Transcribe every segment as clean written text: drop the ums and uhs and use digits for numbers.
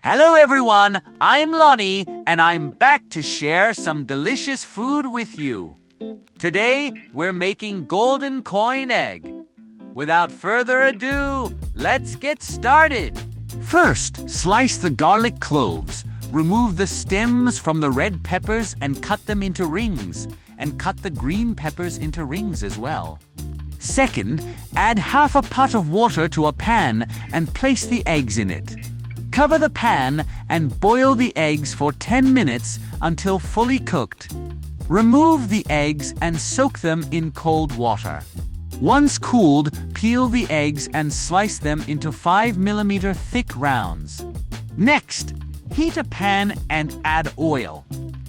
Hello everyone, I'm Lonnie, and I'm back to share some delicious food with you. Today, we're making golden coin egg. Without further ado, let's get started. First, slice the garlic cloves. Remove the stems from the red peppers and cut them into rings, and cut the green peppers into rings as well. Second, add half a pot of water to a pan and place the eggs in it. Cover the pan and boil the eggs for 10 minutes until fully cooked. Remove the eggs and soak them in cold water. Once cooled, peel the eggs and slice them into 5mm thick rounds. Next, heat a pan and add oil.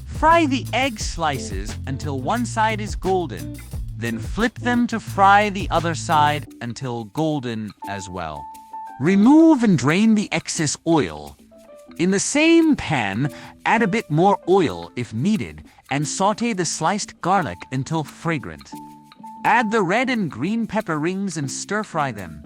Fry the egg slices until one side is golden. Then flip them to fry the other side until golden as well. Remove and drain the excess oil. In the same pan, add a bit more oil if needed and saute the sliced garlic until fragrant. Add the red and green pepper rings and stir-fry them.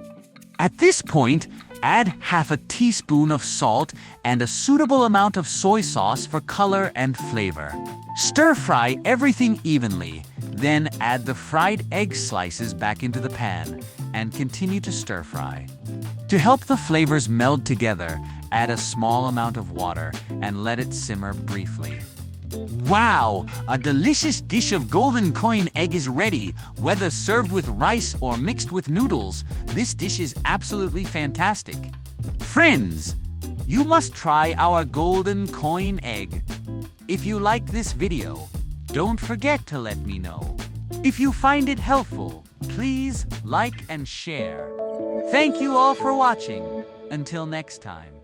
At this point, add half a teaspoon of salt and a suitable amount of soy sauce for color and flavor. Stir-fry everything evenly, then add the fried egg slices back into the pan and continue to stir-fry. To help the flavors meld together, add a small amount of water and let it simmer briefly. Wow! A delicious dish of golden coin egg is ready. Whether served with rice or mixed with noodles, this dish is absolutely fantastic. Friends, you must try our golden coin egg. If you like this video, don't forget to let me know. If you find it helpful, please like and share. Thank you all for watching. Until next time.